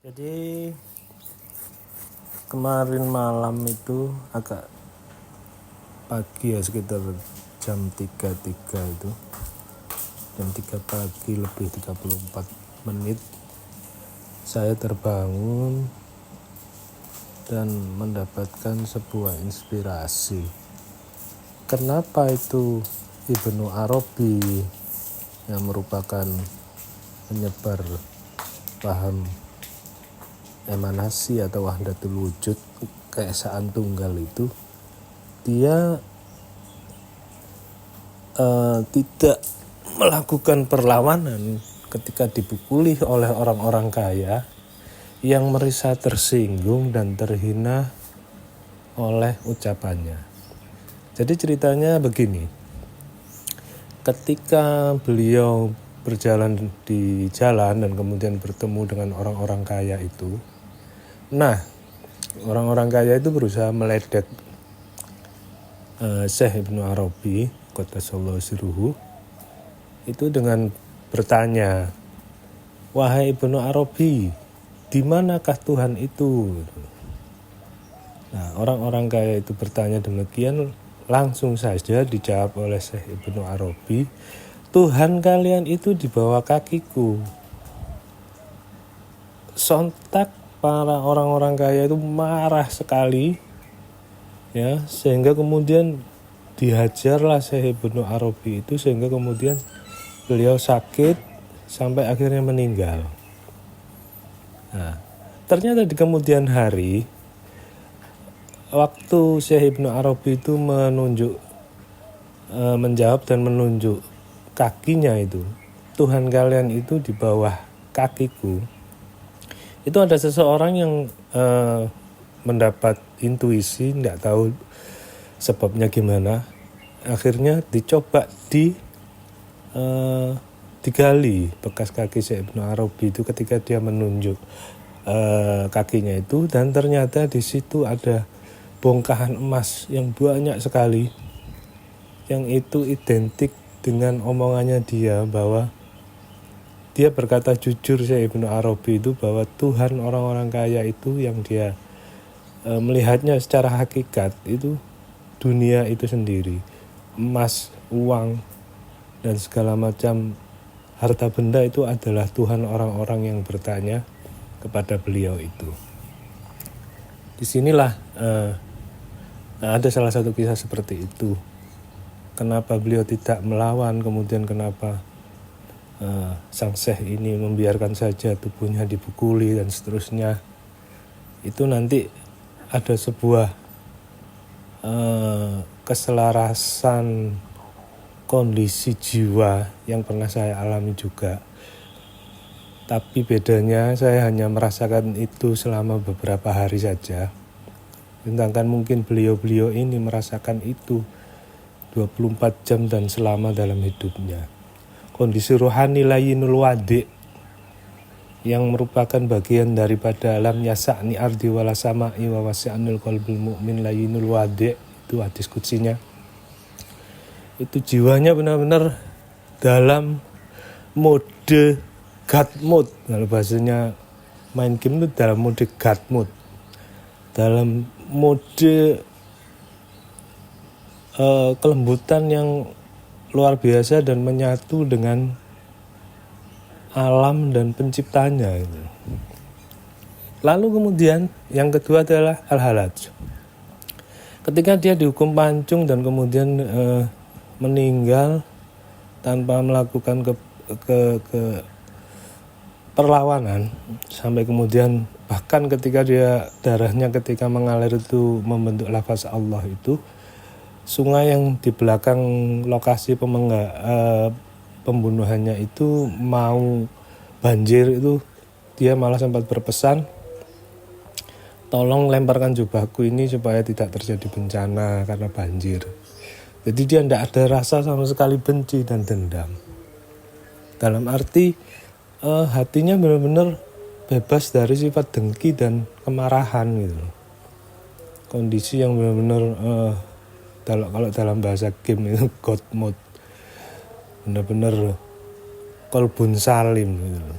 Jadi kemarin malam itu agak pagi ya, sekitar jam 3.03 itu, jam 3 pagi lebih 34 menit saya terbangun dan mendapatkan sebuah inspirasi. Kenapa itu Ibnu Arabi yang merupakan penyebar paham emanasi atau wahdatul wujud, keesaan tunggal itu, dia tidak melakukan perlawanan ketika dipukuli oleh orang-orang kaya yang merasa tersinggung dan terhina oleh ucapannya. Jadi ceritanya begini, ketika beliau berjalan di jalan dan kemudian bertemu dengan orang-orang kaya itu, orang-orang kaya itu berusaha meledek Syekh Ibnu Arabi Qaddasallahu sirruhu itu dengan bertanya, "Wahai Ibnu Arabi, di manakah Tuhan itu?" Nah, orang-orang kaya itu bertanya demikian, langsung saja dijawab oleh Syekh Ibnu Arabi, "Tuhan kalian itu di bawah kakiku." Sontak para orang-orang kaya itu marah sekali, ya, sehingga kemudian dihajarlah Syekh Ibnu Arabi itu, sehingga kemudian beliau sakit sampai akhirnya meninggal. Nah, ternyata di kemudian hari, waktu Syekh Ibnu Arabi itu menjawab dan menunjuk kakinya itu, "Tuhan kalian itu di bawah kakiku," itu ada seseorang yang mendapat intuisi, tidak tahu sebabnya gimana, akhirnya dicoba digali bekas kaki Syekh Ibnu Arabi itu ketika dia menunjuk kakinya itu, dan ternyata di situ ada bongkahan emas yang banyak sekali, yang itu identik dengan omongannya dia, bahwa dia berkata jujur, Syekh Ibnu Arabi itu, bahwa Tuhan orang-orang kaya itu yang dia melihatnya secara hakikat itu dunia itu sendiri, emas, uang, dan segala macam harta benda itu adalah Tuhan orang-orang yang bertanya kepada beliau itu. Disinilah ada salah satu kisah seperti itu. Kenapa beliau tidak melawan, kemudian kenapa sang syekh ini membiarkan saja tubuhnya dipukuli dan seterusnya. Itu nanti ada sebuah keselarasan kondisi jiwa yang pernah saya alami juga. Tapi bedanya saya hanya merasakan itu selama beberapa hari saja. Sedangkan mungkin beliau-beliau ini merasakan itu 24 jam dan selama dalam hidupnya. Kondisi rohani layinul wadi' yang merupakan bagian daripada alam yasa'ni ardi wala sama'i wa wasi'anil qalbil mu'min layinul wadi', itu hadis kutsinya. Itu jiwanya benar-benar dalam mode God mode. Kalau bahasanya main game itu dalam mode God mode, dalam mode kelembutan yang luar biasa dan menyatu dengan alam dan penciptanya gitu. Lalu kemudian yang kedua adalah al-halaj. Ketika dia dihukum pancung dan kemudian meninggal tanpa melakukan perlawanan, sampai kemudian bahkan ketika dia darahnya ketika mengalir itu membentuk lafaz Allah itu, sungai yang di belakang lokasi pembunuhannya itu mau banjir itu, dia malah sempat berpesan, "Tolong lemparkan jubahku ini supaya tidak terjadi bencana karena banjir." Jadi dia tidak ada rasa sama sekali benci dan dendam. Dalam arti hatinya benar-benar bebas dari sifat dengki dan kemarahan gitu. Kondisi yang benar-benar kalau dalam bahasa game itu God mode, benar-benar kolbun salim gitu.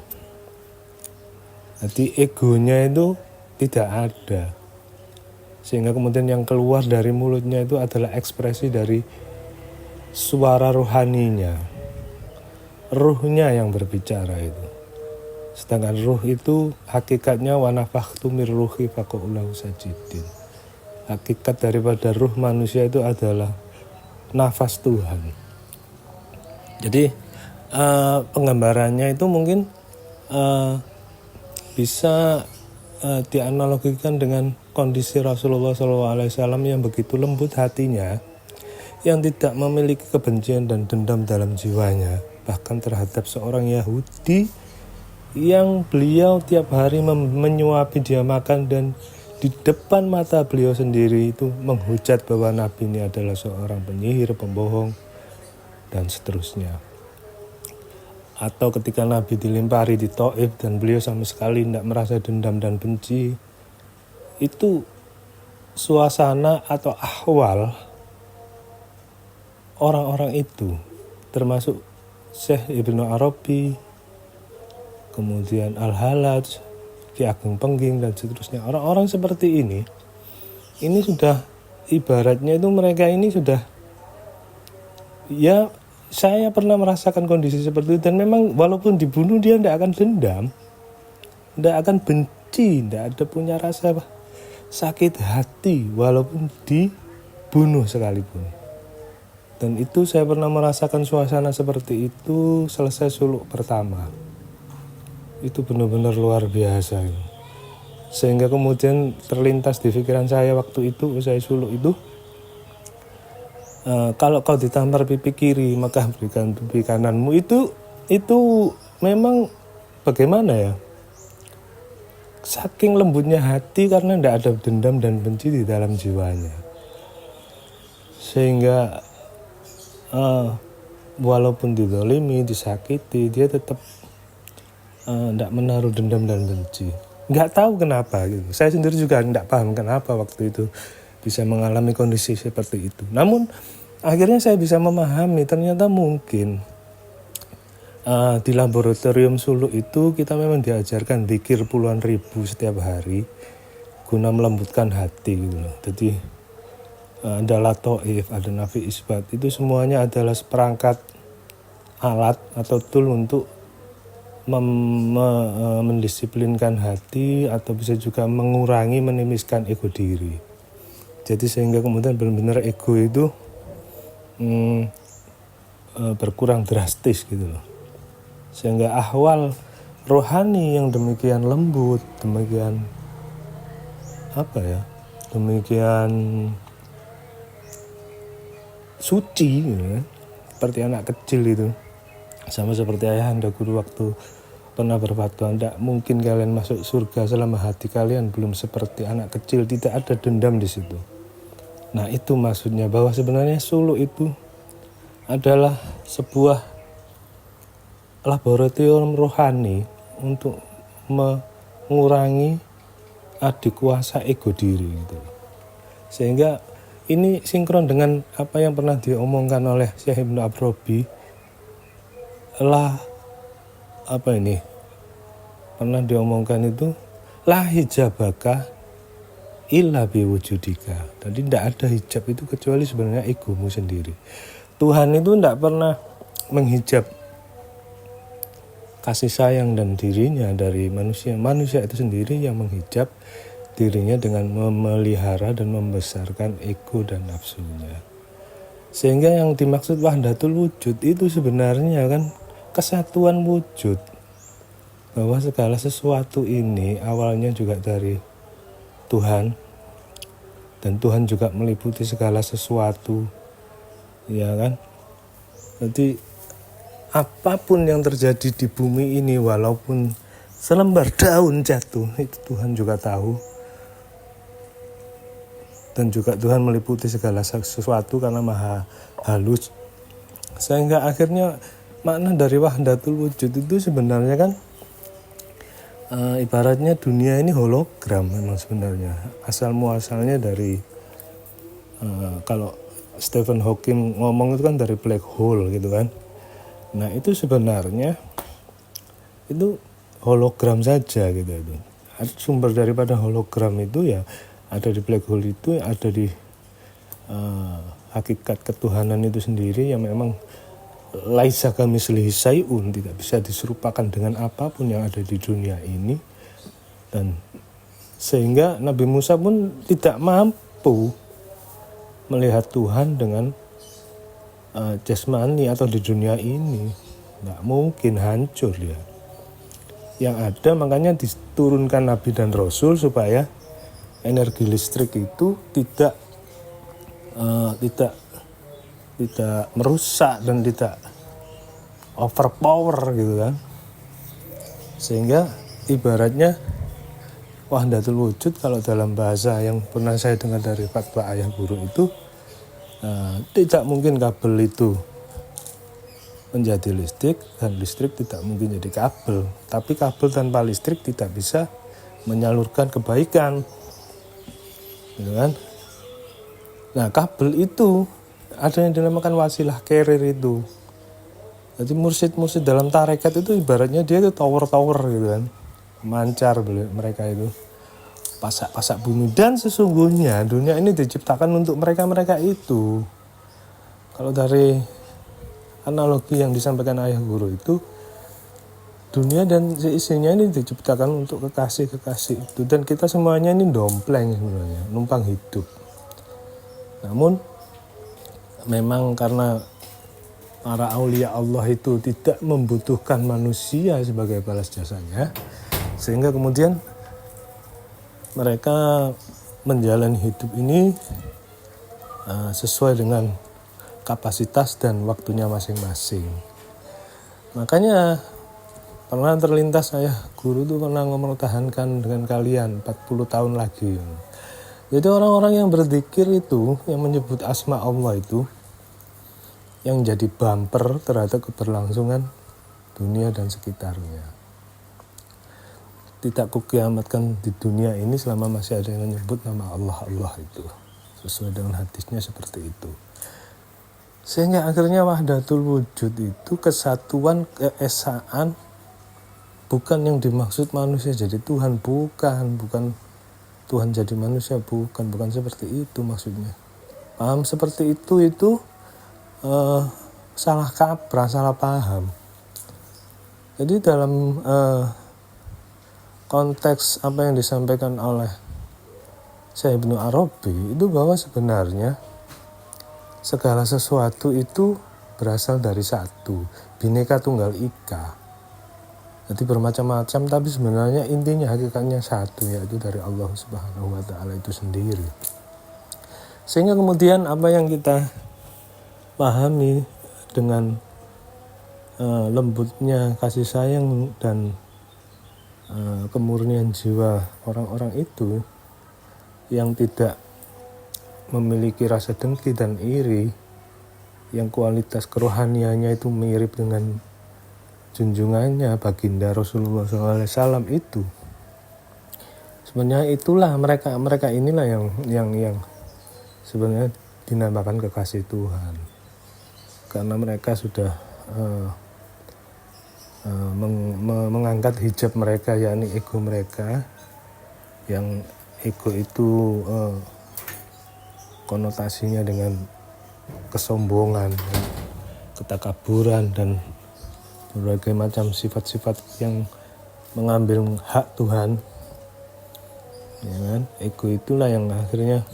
Jadi egonya itu tidak ada. Sehingga kemudian yang keluar dari mulutnya itu adalah ekspresi dari suara rohaninya. Ruhnya yang berbicara itu. Sedangkan ruh itu hakikatnya wa nafakhtu mir ruhi faqa'ulahu sajidin. Hakikat daripada ruh manusia itu adalah nafas Tuhan. Jadi penggambarannya itu mungkin bisa dianalogikan dengan kondisi Rasulullah SAW yang begitu lembut hatinya, yang tidak memiliki kebencian dan dendam dalam jiwanya, bahkan terhadap seorang Yahudi yang beliau tiap hari menyuapi dia makan dan di depan mata beliau sendiri itu menghujat bahwa Nabi ini adalah seorang penyihir, pembohong, dan seterusnya. Atau ketika Nabi dilempari di Taif dan beliau sama sekali tidak merasa dendam dan benci, itu suasana atau ahwal orang-orang itu, termasuk Syekh Ibnu Arabi, kemudian Al-Halaj, Ki Ageng Pengging, dan seterusnya. Orang-orang seperti ini sudah ibaratnya itu mereka ini sudah, ya saya pernah merasakan kondisi seperti itu, dan memang walaupun dibunuh dia tidak akan dendam, tidak akan benci, tidak ada punya rasa sakit hati walaupun dibunuh sekalipun. Dan itu saya pernah merasakan suasana seperti itu selesai suluk pertama. Itu benar-benar luar biasa. Sehingga kemudian terlintas di pikiran saya waktu itu, saya suluk itu, kalau kau ditampar pipi kiri maka berikan pipi kananmu. Itu memang bagaimana ya, saking lembutnya hati karena tidak ada dendam dan benci di dalam jiwanya, sehingga walaupun dizalimi, disakiti, dia tetap tidak menaruh dendam dan benci. Nggak tahu kenapa gitu. Saya sendiri juga tidak paham kenapa waktu itu bisa mengalami kondisi seperti itu. Namun akhirnya saya bisa memahami, ternyata mungkin di laboratorium suluk itu kita memang diajarkan zikir puluhan ribu setiap hari guna melembutkan hati gitu loh. Jadi ada latoif, ada nafi isbat, itu semuanya adalah seperangkat alat atau tool untuk mendisiplinkan hati, atau bisa juga mengurangi, menimiskan ego diri. Jadi sehingga kemudian benar-benar ego itu berkurang drastis gitu loh. Sehingga ahwal rohani yang demikian lembut, demikian demikian suci gitu kan, seperti anak kecil itu. Sama seperti ayahanda guru waktu pernah berfatwa, tidak mungkin kalian masuk surga selama hati kalian belum seperti anak kecil, tidak ada dendam di situ. Nah itu maksudnya, bahwa sebenarnya suluk itu adalah sebuah laboratorium rohani untuk mengurangi adikuasa ego diri gitu. Sehingga ini sinkron dengan apa yang pernah diomongkan oleh Syekh Ibnu Arabi, pernah diomongkan itu, la hijabaka illa biwujudika. Jadi tidak ada hijab itu kecuali sebenarnya egomu sendiri. Tuhan itu tidak pernah menghijab kasih sayang dan dirinya dari manusia. Manusia itu sendiri yang menghijab dirinya dengan memelihara dan membesarkan ego dan nafsunya. Sehingga yang dimaksud wahdatul wujud itu sebenarnya kan kesatuan wujud. Bahwa segala sesuatu ini awalnya juga dari Tuhan, dan Tuhan juga meliputi segala sesuatu, ya kan? Jadi apapun yang terjadi di bumi ini, walaupun selembar daun jatuh, itu Tuhan juga tahu. Dan juga Tuhan meliputi segala sesuatu karena maha halus. Sehingga akhirnya makna dari wahdatul wujud itu sebenarnya kan ibaratnya dunia ini hologram memang sebenarnya. Asal muasalnya dari kalau Stephen Hawking ngomong itu kan dari black hole gitu kan. Nah itu sebenarnya itu hologram saja gitu itu. Sumber daripada hologram itu ya ada di black hole itu, ada di hakikat ketuhanan itu sendiri yang memang laisa kamitslihi syai'un, tidak bisa diserupakan dengan apapun yang ada di dunia ini. Dan sehingga Nabi Musa pun tidak mampu melihat Tuhan dengan jasmani atau di dunia ini, nggak mungkin, hancur ya. Yang ada makanya diturunkan Nabi dan Rasul supaya energi listrik itu tidak merusak dan tidak overpower gitu kan. Sehingga ibaratnya wahdatul wujud kalau dalam bahasa yang pernah saya dengar dari fatwa ayah guru itu, tidak mungkin kabel itu menjadi listrik dan listrik tidak mungkin jadi kabel. Tapi kabel tanpa listrik tidak bisa menyalurkan kebaikan, gitu kan? Nah, kabel itu ada yang dinamakan wasilah carrier itu. Jadi mursyid-mursyid dalam tarekat itu ibaratnya dia itu tower-tower gitu kan, mancar mereka itu, pasak-pasak bumi. Dan sesungguhnya dunia ini diciptakan untuk mereka-mereka itu. Kalau dari analogi yang disampaikan ayah guru itu, dunia dan seisinya ini diciptakan untuk kekasih-kekasih itu. Dan kita semuanya ini dompleng sebenarnya, numpang hidup. Namun memang karena para aulia Allah itu tidak membutuhkan manusia sebagai balas jasanya, sehingga kemudian mereka menjalani hidup ini sesuai dengan kapasitas dan waktunya masing-masing. Makanya pernah terlintas saya guru itu pernah mempertahankan dengan kalian 40 tahun lagi. Jadi orang-orang yang berzikir itu, yang menyebut asma Allah itu, yang jadi bumper terhadap keberlangsungan dunia dan sekitarnya. Tidak kukiamatkan di dunia ini selama masih ada yang menyebut nama Allah itu. Sesuai dengan hadisnya seperti itu. Sehingga akhirnya wahdatul wujud itu kesatuan keesaan, bukan yang dimaksud manusia jadi Tuhan, bukan Tuhan jadi manusia, bukan seperti itu maksudnya. Paham seperti itu salah kaprah, salah paham. Jadi dalam konteks apa yang disampaikan oleh Syekh Ibnu Arabi itu, bahwa sebenarnya segala sesuatu itu berasal dari satu, Bhinneka Tunggal Ika. Jadi bermacam-macam, tapi sebenarnya intinya hakikatnya satu, yaitu dari Allah Subhanahu wa Ta'ala itu sendiri. Sehingga kemudian apa yang kita pahami dengan lembutnya kasih sayang dan kemurnian jiwa orang-orang itu yang tidak memiliki rasa dengki dan iri, yang kualitas kerohaniannya itu mirip dengan junjungannya baginda Rasulullah SAW itu. Sebenarnya itulah mereka inilah yang sebenarnya dinamakan kekasih Tuhan, karena mereka sudah mengangkat hijab mereka, yakni ego mereka, yang ego itu konotasinya dengan kesombongan, ketakaburan, dan berbagai macam sifat-sifat yang mengambil hak Tuhan, ya kan? Ego itulah yang akhirnya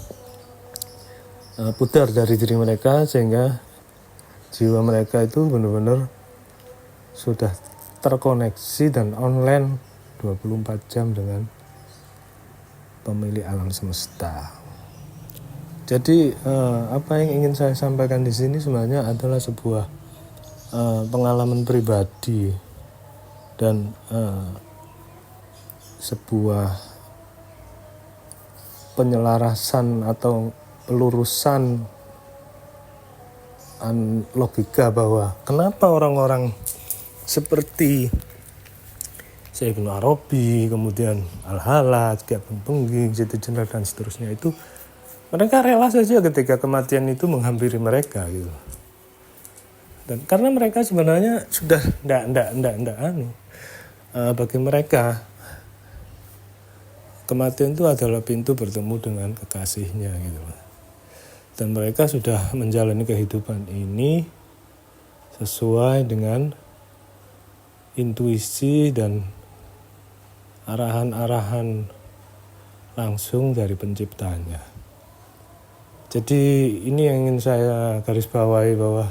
pudar dari diri mereka, sehingga jiwa mereka itu benar-benar sudah terkoneksi dan online 24 jam dengan pemilik alam semesta. Jadi apa yang ingin saya sampaikan di sini sebenarnya adalah sebuah pengalaman pribadi dan sebuah penyelarasan atau pelurusan logika, bahwa kenapa orang-orang seperti Syekh Ibnu Arabi, kemudian Al-Halaj, Ki Ageng Pengging, Siti Jenar, dan seterusnya itu, mereka rela saja ketika kematian itu menghampiri mereka gitu. Dan karena mereka sebenarnya sudah enggak bagi mereka kematian itu adalah pintu bertemu dengan kekasihnya gitu. Dan mereka sudah menjalani kehidupan ini sesuai dengan intuisi dan arahan-arahan langsung dari penciptanya. Jadi ini yang ingin saya garis bawahi, bahwa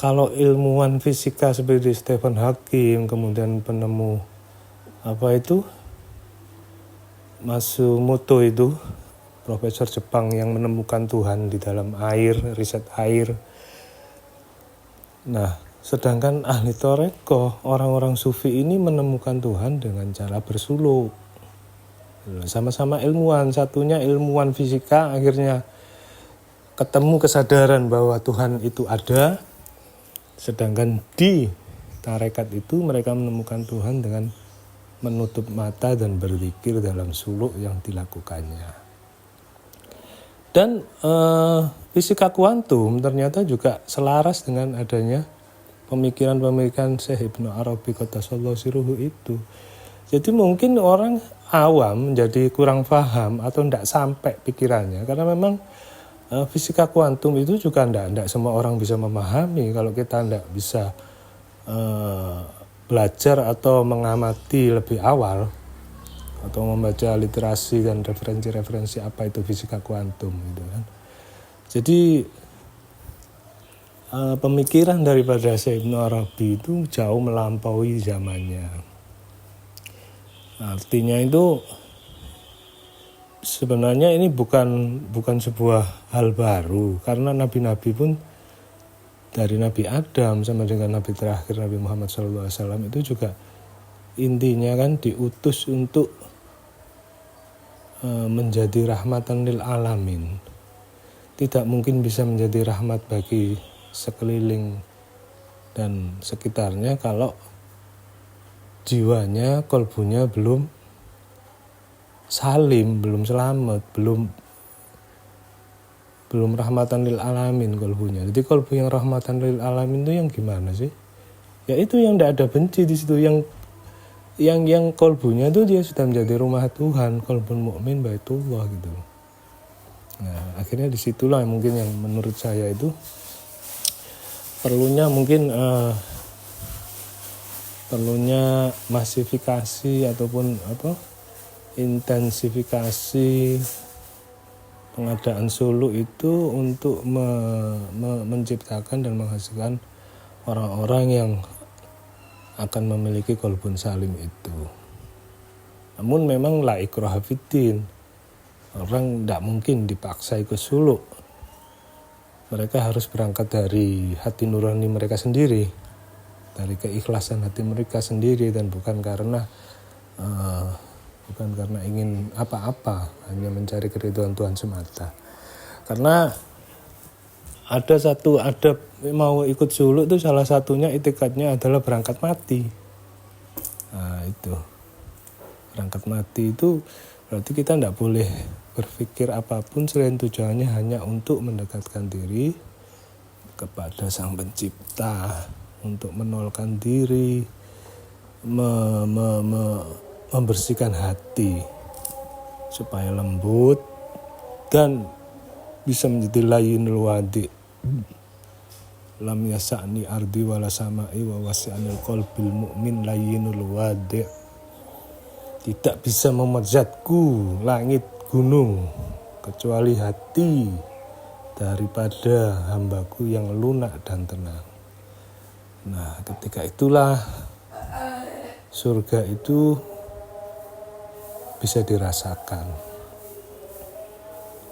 kalau ilmuwan fisika seperti Stephen Hawking, kemudian penemu Matsumoto itu, profesor Jepang yang menemukan Tuhan di dalam air, riset air. Nah, sedangkan ahli toreko, orang-orang sufi ini menemukan Tuhan dengan cara bersuluk. Sama-sama ilmuwan, satunya ilmuwan fisika, akhirnya ketemu kesadaran bahwa Tuhan itu ada. Sedangkan di tarekat itu mereka menemukan Tuhan dengan menutup mata dan berzikir dalam suluk yang dilakukannya. Dan fisika kuantum ternyata juga selaras dengan adanya pemikiran-pemikiran Syekh Ibnu Arabi Qaddasallahu sirruhu itu. Jadi mungkin orang awam menjadi kurang paham atau tidak sampai pikirannya, karena memang fisika kuantum itu juga tidak semua orang bisa memahami kalau kita tidak bisa belajar atau mengamati lebih awal atau membaca literasi dan referensi-referensi apa itu fisika kuantum gitu kan. Jadi pemikiran daripada Syekh Ibnu Arabi itu jauh melampaui zamannya. Artinya itu sebenarnya ini bukan sebuah hal baru, karena nabi-nabi pun dari Nabi Adam sama dengan Nabi terakhir Nabi Muhammad SAW itu juga intinya kan diutus untuk menjadi rahmatan lil alamin. Tidak mungkin bisa menjadi rahmat bagi sekeliling dan sekitarnya kalau jiwanya, kolbunya belum salim, belum selamat, belum rahmatan lil alamin kolbunya. Jadi kolbu yang rahmatan lil alamin itu yang gimana sih? Ya itu yang tidak ada benci di situ, yang kolbunya itu dia sudah menjadi rumah Tuhan, kolbun mukmin baitullah gitu. Nah, akhirnya disitulah mungkin yang menurut saya itu perlunya masifikasi ataupun intensifikasi pengadaan suluk itu untuk menciptakan dan menghasilkan orang-orang yang akan memiliki kolbun salim itu. Namun memang la ikraha fiddin, orang tidak mungkin dipaksa ikut suluk. Mereka harus berangkat dari hati nurani mereka sendiri, dari keikhlasan hati mereka sendiri, dan bukan karena ingin apa-apa, hanya mencari keridhaan Tuhan semata. Karena ada satu adab mau ikut suluk itu salah satunya itikadnya adalah berangkat mati. Nah itu berangkat mati itu berarti kita tidak boleh berpikir apapun selain tujuannya hanya untuk mendekatkan diri kepada Sang Pencipta, untuk menolkan diri, membersihkan hati supaya lembut dan bisa menjadi layyinul wadi. Lam yasa'ni ardi wala sama'i wa wasi'anil qalbil mu'min layyinul wadi. Tidak bisa memanjatku langit gunung kecuali hati daripada hambaku yang lunak dan tenang. Nah, ketika itulah surga itu bisa dirasakan.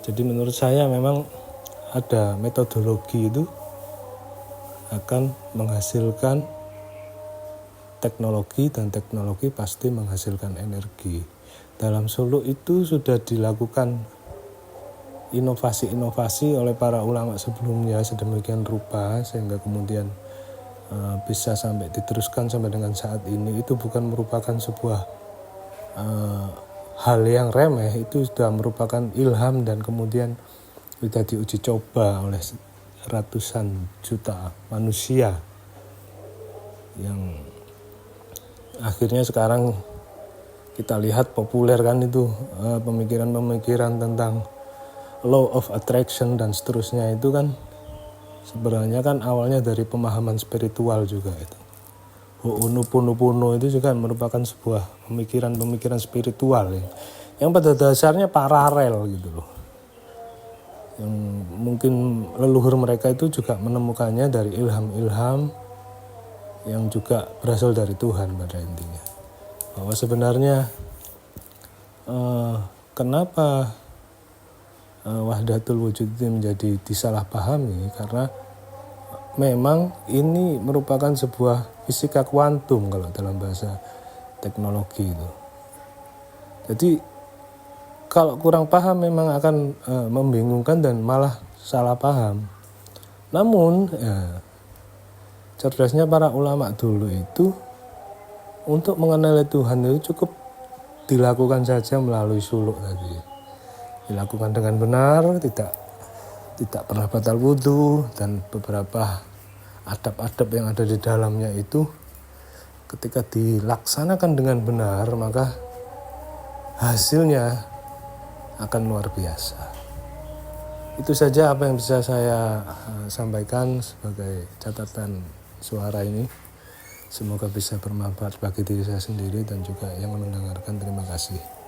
Jadi menurut saya memang ada metodologi itu akan menghasilkan teknologi, dan teknologi pasti menghasilkan energi. Dalam suluk itu sudah dilakukan inovasi-inovasi oleh para ulama sebelumnya sedemikian rupa sehingga kemudian bisa sampai diteruskan sampai dengan saat ini. Itu bukan merupakan sebuah hal yang remeh, itu sudah merupakan ilham dan kemudian sudah diuji coba oleh ratusan juta manusia yang akhirnya sekarang kita lihat populer kan itu pemikiran-pemikiran tentang law of attraction dan seterusnya itu kan sebenarnya kan awalnya dari pemahaman spiritual juga itu. Ho'oponopono itu juga merupakan sebuah pemikiran-pemikiran spiritual yang pada dasarnya paralel gitu loh. Yang mungkin leluhur mereka itu juga menemukannya dari ilham-ilham yang juga berasal dari Tuhan pada intinya. Bahwa sebenarnya kenapa wahdatul wujud itu menjadi disalahpahami karena memang ini merupakan sebuah fisika kuantum kalau dalam bahasa teknologi itu. Jadi kalau kurang paham memang akan membingungkan dan malah salah paham. Namun cerdasnya para ulama dulu itu untuk mengenali Tuhan itu cukup dilakukan saja melalui suluk tadi. Dilakukan dengan benar, tidak pernah batal wudhu, dan beberapa adab-adab yang ada di dalamnya itu ketika dilaksanakan dengan benar maka hasilnya akan luar biasa. Itu saja apa yang bisa saya sampaikan sebagai catatan suara ini. Semoga bisa bermanfaat bagi diri saya sendiri dan juga yang mendengarkan. Terima kasih.